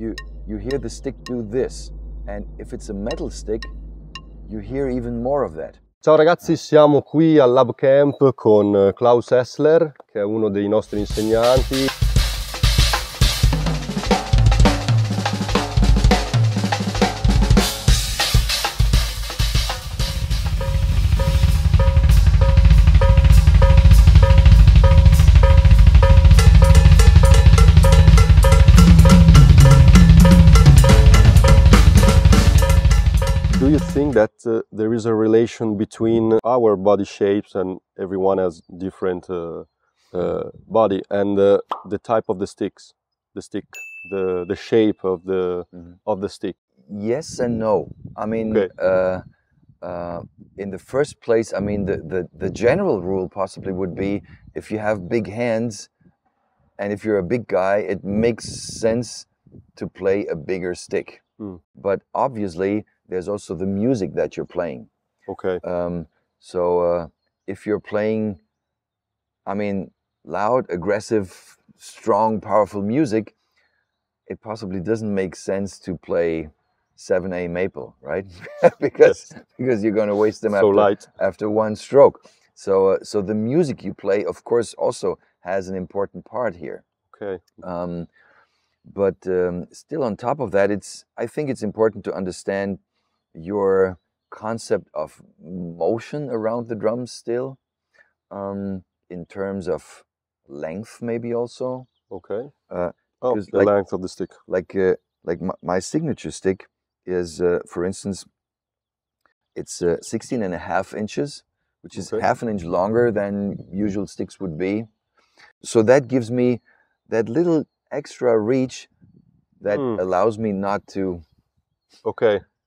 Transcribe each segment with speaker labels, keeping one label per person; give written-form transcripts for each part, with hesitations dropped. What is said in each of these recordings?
Speaker 1: you hear the stick do this, and if it's a metal stick, you hear even more of that.
Speaker 2: Ciao ragazzi, siamo qui al Lab Camp con Claus Hessler, che è uno dei nostri insegnanti. Do you think that there is a relation between our body shapes, and everyone has different body, and the type of the sticks, the shape of the stick?
Speaker 1: Yes and no. I mean,
Speaker 2: Okay.
Speaker 1: in the first place, I mean, the general rule possibly would be if you have big hands and if you're a big guy, it makes sense to play a bigger stick. But obviously, there's also the music that you're playing.
Speaker 2: Okay.
Speaker 1: So if you're playing, I mean, loud, aggressive, strong, powerful music, it possibly doesn't make sense to play 7A maple, right? because you're going to waste them after one stroke. So the music you play, of course, also has an important part here.
Speaker 2: Okay.
Speaker 1: But still, on top of that, I think it's important to understand your concept of motion around the drums still, in terms of length, maybe also.
Speaker 2: Okay.
Speaker 1: The
Speaker 2: length of the stick.
Speaker 1: Like my signature stick is, for instance, it's 16.5 inches, which is half an inch longer than usual sticks would be. So that gives me that little extra reach that allows me not to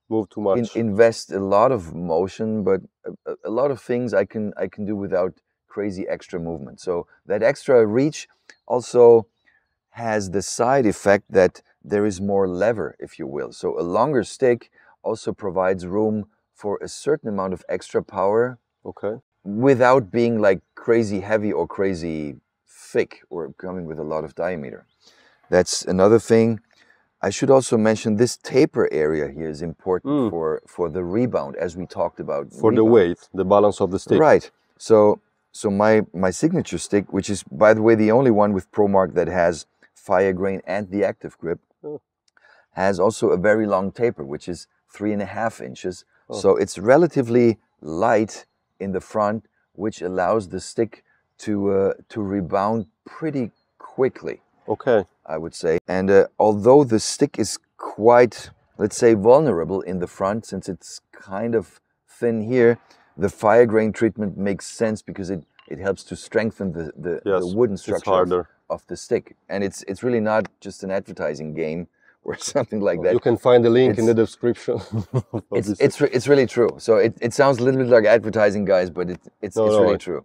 Speaker 2: move too much.
Speaker 1: Invest a lot of motion, but a lot of things I can do without crazy extra movement. So that extra reach also has the side effect that there is more lever, if you will. So a longer stick also provides room for a certain amount of extra power, without being like crazy heavy or crazy thick or coming with a lot of diameter. That's another thing. I should also mention this taper area here is important for the rebound, as we talked about.
Speaker 2: For the weight, the balance of the stick.
Speaker 1: Right. So my signature stick, which is, by the way, the only one with ProMark that has fire grain and the active grip, has also a very long taper, which is 3.5 inches. So it's relatively light in the front, which allows the stick to rebound pretty quickly. I would say. And although the stick is quite, let's say, vulnerable in the front, since it's kind of thin here, the fire grain treatment makes sense because it helps to strengthen the wooden structure of the stick. And it's really not just an advertising game or something like that.
Speaker 2: You can find the link in the description.
Speaker 1: It's really true. So it sounds a little bit like advertising, guys, but it's really true.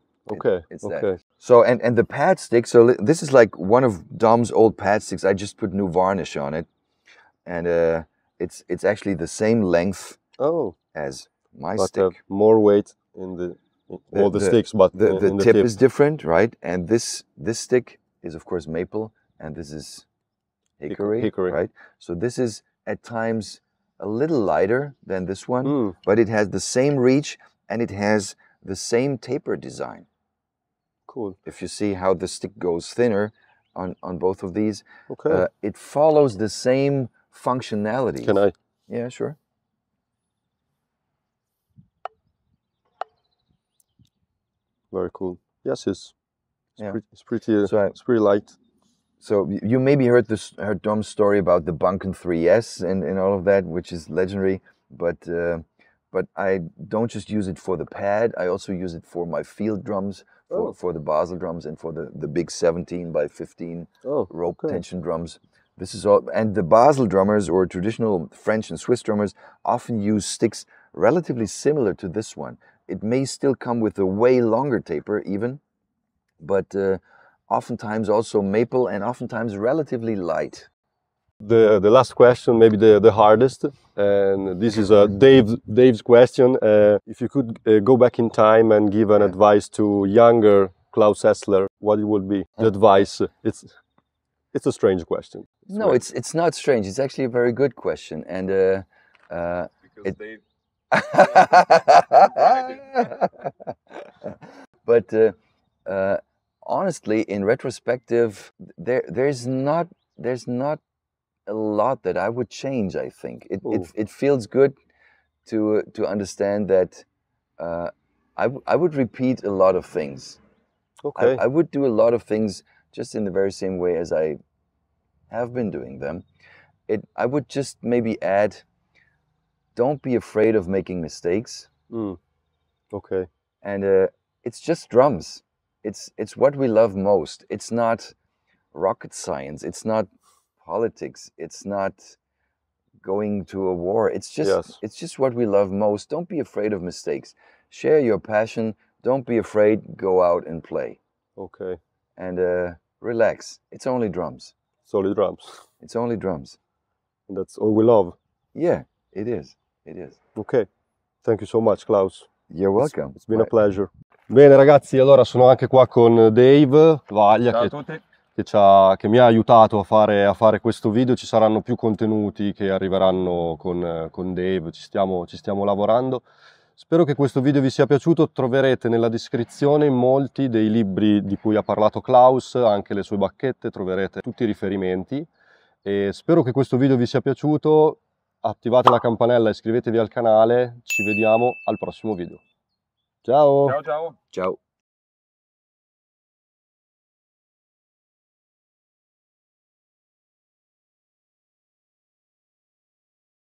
Speaker 1: It's that. So and the pad stick, so this is like one of Dom's old pad sticks. I just put new varnish on it, and it's actually the same length as my stick.
Speaker 2: More weight in all the sticks, but
Speaker 1: the tip is different, right? And this stick is of course maple, and this is hickory, right? So this is at times a little lighter than this one, but it has the same reach and it has the same taper design.
Speaker 2: Cool.
Speaker 1: If you see how the stick goes thinner on both of these, it follows the same functionality.
Speaker 2: Can I?
Speaker 1: Yeah, sure.
Speaker 2: Very cool. Yes, it's pretty light.
Speaker 1: So you maybe heard Dom's story about the Bunken 3S and all of that, which is legendary. But I don't just use it for the pad. I also use it for my field drums, for the Basel drums, and for the big 17 by 15 rope tension drums. This is all. And the Basel drummers, or traditional French and Swiss drummers, often use sticks relatively similar to this one. It may still come with a way longer taper even, but oftentimes also maple and oftentimes relatively light.
Speaker 2: The last question, maybe the hardest, and this is Dave's question. If you could go back in time and give an advice to younger Claus Hessler, what it would be? The advice. It's a strange question.
Speaker 1: No, it's not strange. It's actually a very good question, and
Speaker 3: Because they
Speaker 1: but honestly, in retrospective, there's not a lot that I would change. I think it feels good to understand that I would repeat a lot of things.
Speaker 2: Okay.
Speaker 1: I would do a lot of things just in the very same way as I have been doing them. I would just maybe add, don't be afraid of making mistakes.
Speaker 2: Okay.
Speaker 1: And it's just drums. It's what we love most. It's not rocket science. It's not politics. It's not going to a war. It's just what we love most. Don't be afraid of mistakes. Share your passion. Don't be afraid. Go out and play.
Speaker 2: Okay.
Speaker 1: And relax. It's only drums.
Speaker 2: It's only drums.
Speaker 1: It's only drums.
Speaker 2: And that's all we love.
Speaker 1: Yeah, it is. It is.
Speaker 2: Ok. Thank you so much, Klaus.
Speaker 1: You're welcome.
Speaker 2: It's been a pleasure. Bene ragazzi, allora sono anche qua con Dave Vaglia
Speaker 3: Ciao a tutti.
Speaker 2: che mi ha aiutato a fare questo video. Ci saranno più contenuti che arriveranno con Dave, ci stiamo lavorando. Spero che questo video vi sia piaciuto. Troverete nella descrizione molti dei libri di cui ha parlato Klaus, anche le sue bacchette, troverete tutti i riferimenti. E spero che questo video vi sia piaciuto. Attivate la campanella e iscrivetevi al canale. Ci vediamo al prossimo video. Ciao!
Speaker 3: Ciao ciao!
Speaker 1: Ciao!